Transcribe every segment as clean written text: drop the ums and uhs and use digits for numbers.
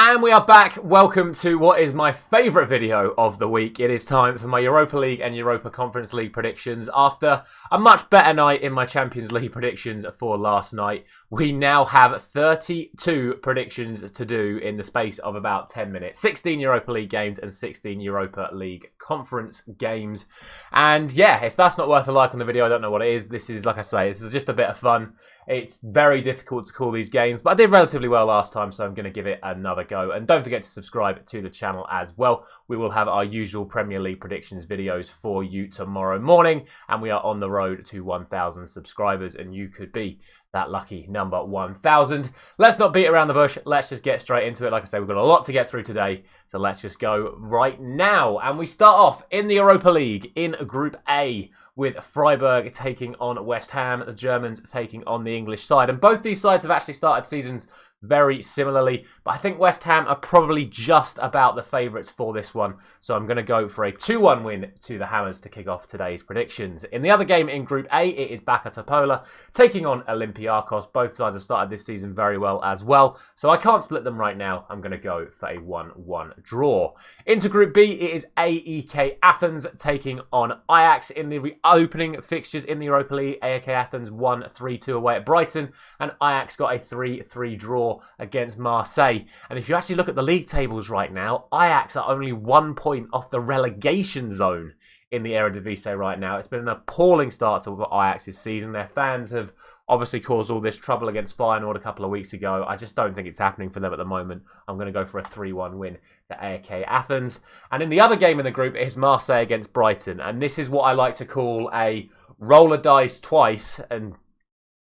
And we are back. Welcome to what is my favourite video of the week. It is time for my Europa League and Europa Conference League predictions. After a much better night in my Champions League predictions for last night, we now have 32 predictions to do in the space of about 10 minutes. 16 Europa League games and 16 Europa League Conference games. And yeah, if that's not worth a like on the video, I don't know what it is. This is, like I say, this is just a bit of fun. It's very difficult to call these games, but I did relatively well last time, so I'm going to give it another go. And don't forget to subscribe to the channel as well. We will have our usual Premier League predictions videos for you tomorrow morning, and we are on the road to 1,000 subscribers, and you could be that lucky number 1,000. Let's not beat around the bush. Let's just get straight into it. Like I say, we've got a lot to get through today, so let's just go right now. And we start off in the Europa League in Group A, with Freiburg taking on West Ham, the Germans taking on the English side. And both these sides have actually started seasons very similarly, but I think West Ham are probably just about the favourites for this one. So I'm going to go for a 2-1 win to the Hammers to kick off today's predictions. In the other game in Group A, it is Baka Topola taking on Olympiacos. Both sides have started this season very well as well, so I can't split them right now. I'm going to go for a 1-1 draw. Into Group B, it is AEK Athens taking on Ajax in the opening fixtures in the Europa League. AEK Athens won 3-2 away at Brighton, and Ajax got a 3-3 draw against Marseille. And if you actually look at the league tables right now, Ajax are only 1 point off the relegation zone in the Eredivisie right now. It's been an appalling start to Ajax's season. Their fans have obviously caused all this trouble against Feyenoord a couple of weeks ago. I just don't think it's happening for them at the moment. I'm going to go for a 3-1 win to AEK Athens. And in the other game in the group is Marseille against Brighton. And this is what I like to call a roll a dice twice and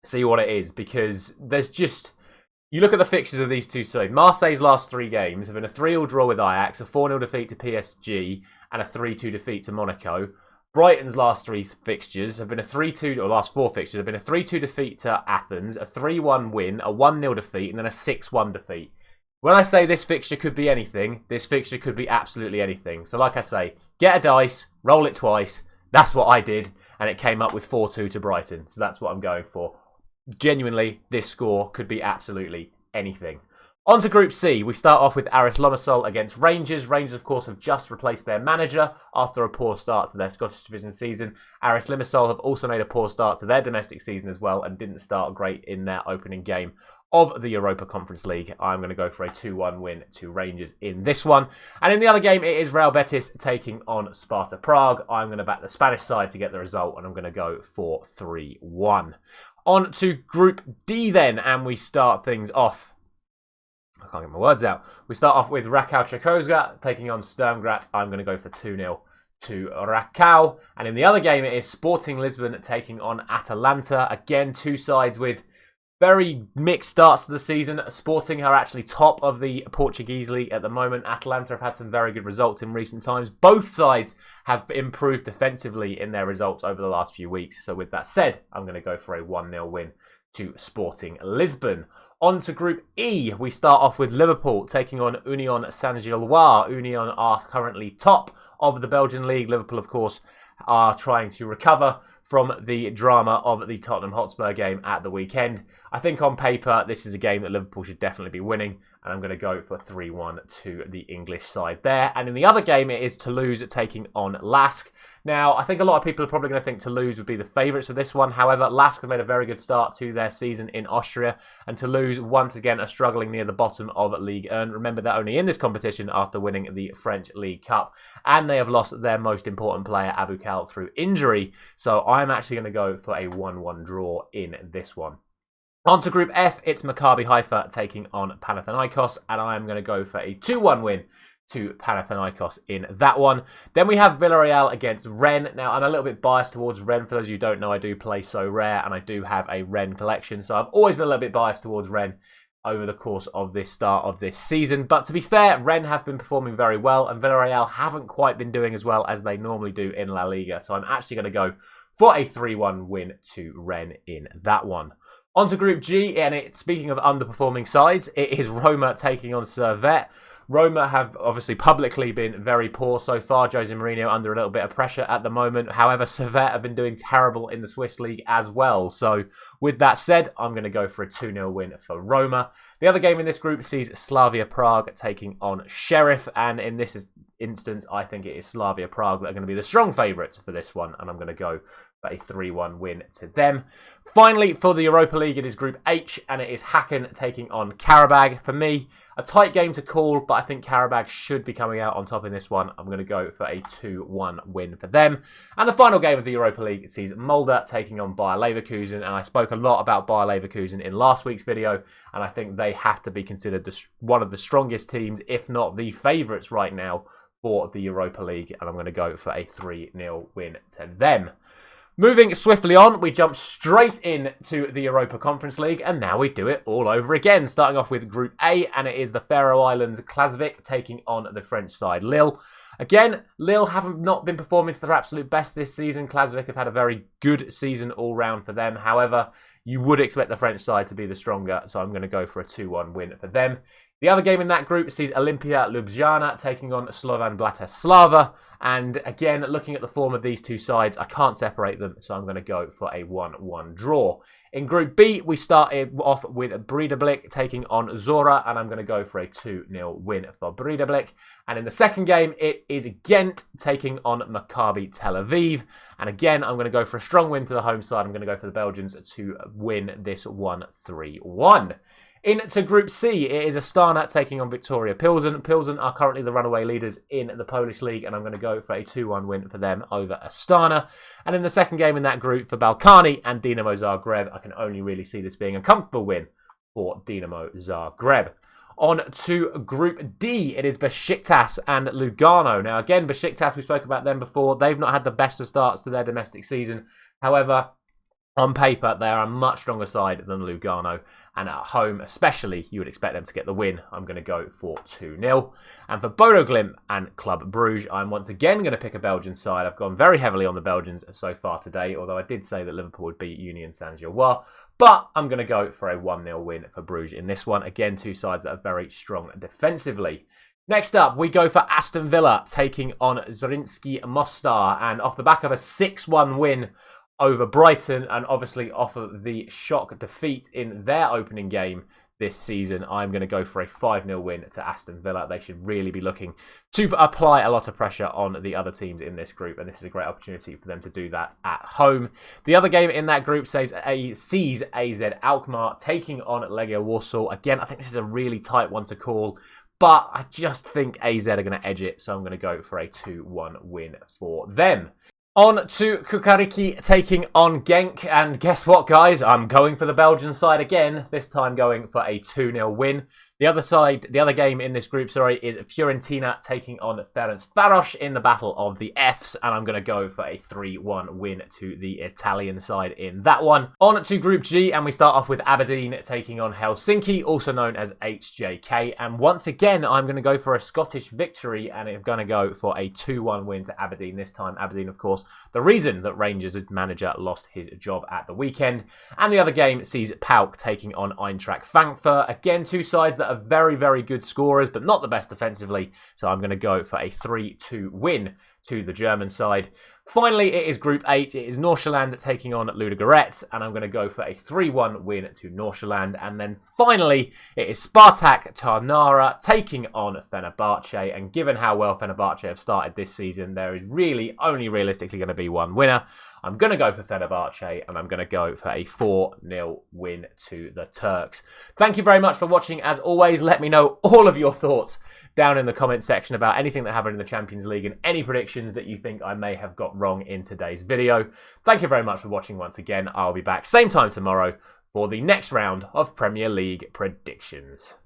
see what it is, because there's just... You look at the fixtures of these two sides. Marseille's last 3 games have been a 3-3 draw with Ajax, a 4-0 defeat to PSG, and a 3-2 defeat to Monaco. Brighton's last 3 fixtures have been a 3-2, or last 4 fixtures have been a 3-2 defeat to Athens, a 3-1 win, a 1-0 defeat, and then a 6-1 defeat. When I say this fixture could be anything, this fixture could be absolutely anything. So like I say, get a dice, roll it twice. That's what I did, and it came up with 4-2 to Brighton. So that's what I'm going for. Genuinely, this score could be absolutely anything. On to Group C, we start off with Aris Limassol against Rangers. Rangers, of course, have just replaced their manager after a poor start to their Scottish Division season. Aris Limassol have also made a poor start to their domestic season as well and didn't start great in their opening game of the Europa Conference League. I'm going to go for a 2-1 win to Rangers in this one. And in the other game, it is Real Betis taking on Sparta Prague. I'm going to back the Spanish side to get the result, and I'm going to go for 3-1. On to Group D then, and we start things off. I can't get my words out. We start off with Rakow Czechoslovakia taking on Sturm Graz. I'm going to go for 2-0 to Rakow. And in the other game, it is Sporting Lisbon taking on Atalanta. Again, two sides with very mixed starts to the season. Sporting are actually top of the Portuguese league at the moment. Atalanta have had some very good results in recent times. Both sides have improved defensively in their results over the last few weeks. So with that said, I'm going to go for a 1-0 win to Sporting Lisbon. On to Group E, we start off with Liverpool taking on Union Saint-Gilloise. Union are currently top of the Belgian league. Liverpool, of course, are trying to recover from the drama of the Tottenham Hotspur game at the weekend. I think on paper, this is a game that Liverpool should definitely be winning, and I'm going to go for 3-1 to the English side there. And in the other game, it is Toulouse taking on Lask. Now, I think a lot of people are probably going to think Toulouse would be the favourites for this one. However, Lask have made a very good start to their season in Austria, and Toulouse once again are struggling near the bottom of Ligue 1. Remember, they're only in this competition after winning the French League Cup, and they have lost their most important player, Aboukal, through injury. So I'm actually going to go for a 1-1 draw in this one. On to Group F, it's Maccabi Haifa taking on Panathinaikos, and I'm going to go for a 2-1 win to Panathinaikos in that one. Then we have Villarreal against Rennes. Now, I'm a little bit biased towards Rennes. For those of you who don't know, I do play So Rare, and I do have a Rennes collection, so I've always been a little bit biased towards Rennes over the course of this start of this season. But to be fair, Rennes have been performing very well, and Villarreal haven't quite been doing as well as they normally do in La Liga. So I'm actually going to go for a 3-1 win to Rennes in that one. On to Group G, and speaking of underperforming sides, it is Roma taking on Servette. Roma have obviously publicly been very poor so far. Jose Mourinho under a little bit of pressure at the moment. However, Servette have been doing terrible in the Swiss League as well. So with that said, I'm going to go for a 2-0 win for Roma. The other game in this group sees Slavia Prague taking on Sheriff. And in this instance, I think it is Slavia Prague that are going to be the strong favourites for this one. And I'm going to go for a 3-1 win to them. Finally, for the Europa League, it is Group H, and it is Hacken taking on Karabag. For me, a tight game to call, but I think Karabag should be coming out on top in this one. I'm going to go for a 2-1 win for them. And the final game of the Europa League sees Mulder taking on Bayer Leverkusen, and I spoke a lot about Bayer Leverkusen in last week's video, and I think they have to be considered one of the strongest teams, if not the favourites right now for the Europa League, and I'm going to go for a 3-0 win to them. Moving swiftly on, we jump straight into the Europa Conference League, and now we do it all over again. Starting off with Group A, and it is the Faroe Islands Klasvik taking on the French side Lille. Again, Lille have not been performing to their absolute best this season. Klasvik have had a very good season all round for them. However, you would expect the French side to be the stronger, so I'm going to go for a 2-1 win for them. The other game in that group sees Olimpia Ljubljana taking on Slovan Bratislava. And again, looking at the form of these two sides, I can't separate them, so I'm going to go for a 1-1 draw. In Group B, we started off with Breidablik taking on Zora, and I'm going to go for a 2-0 win for Breidablik. And in the second game, it is Ghent taking on Maccabi Tel Aviv. And again, I'm going to go for a strong win to the home side. I'm going to go for the Belgians to win this 1-3-1. Into Group C, it is Astana taking on Victoria Pilsen. Pilsen are currently the runaway leaders in the Polish League, and I'm going to go for a 2-1 win for them over Astana. And in the second game in that group for Balkani and Dinamo Zagreb, I can only really see this being a comfortable win for Dinamo Zagreb. On to Group D, it is Besiktas and Lugano. Now again, Besiktas, we spoke about them before. They've not had the best of starts to their domestic season. However, on paper, they are a much stronger side than Lugano, and at home especially, you would expect them to get the win. I'm going to go for 2-0. And for Bodo Glimt and Club Brugge, I'm once again going to pick a Belgian side. I've gone very heavily on the Belgians so far today, although I did say that Liverpool would beat Union Saint-Gilloise. But I'm going to go for a 1-0 win for Bruges in this one. Again, two sides that are very strong defensively. Next up, we go for Aston Villa taking on Zrinjski Mostar, and off the back of a 6-1 win over Brighton, and obviously off of the shock defeat in their opening game this season, I'm going to go for a 5-0 win to Aston Villa. They should really be looking to apply a lot of pressure on the other teams in this group, and this is a great opportunity for them to do that at home. The other game in that group sees AZ Alkmaar taking on Legia Warsaw. Again, I think this is a really tight one to call, but I just think AZ are going to edge it, so I'm going to go for a 2-1 win for them. On to Kukariki taking on Genk, and guess what, guys? I'm going for the Belgian side again, this time going for a 2-0 win. The other game in this group, is Fiorentina taking on Ferencváros in the battle of the Fs, and I'm going to go for a 3-1 win to the Italian side in that one. On to Group G, and we start off with Aberdeen taking on Helsinki, also known as HJK, and once again, I'm going to go for a Scottish victory, and I'm going to go for a 2-1 win to Aberdeen this time. Aberdeen, of course, the reason that Rangers' manager lost his job at the weekend. And the other game sees PAOK taking on Eintracht Frankfurt. Again, two sides that are very, very good scorers, but not the best defensively. So I'm going to go for a 3-2 win to the German side. Finally, it is Group 8. It is Nordsjælland taking on Ludogorets, and I'm going to go for a 3-1 win to Nordsjælland. And then finally, it is Spartak Tarnara taking on Fenerbahce. And given how well Fenerbahce have started this season, there is really only realistically going to be one winner. I'm going to go for Fenerbahce, and I'm going to go for a 4-0 win to the Turks. Thank you very much for watching. As always, let me know all of your thoughts down in the comment section about anything that happened in the Champions League and any predictions that you think I may have got wrong in today's video. Thank you very much for watching once again. I'll be back same time tomorrow for the next round of Premier League predictions.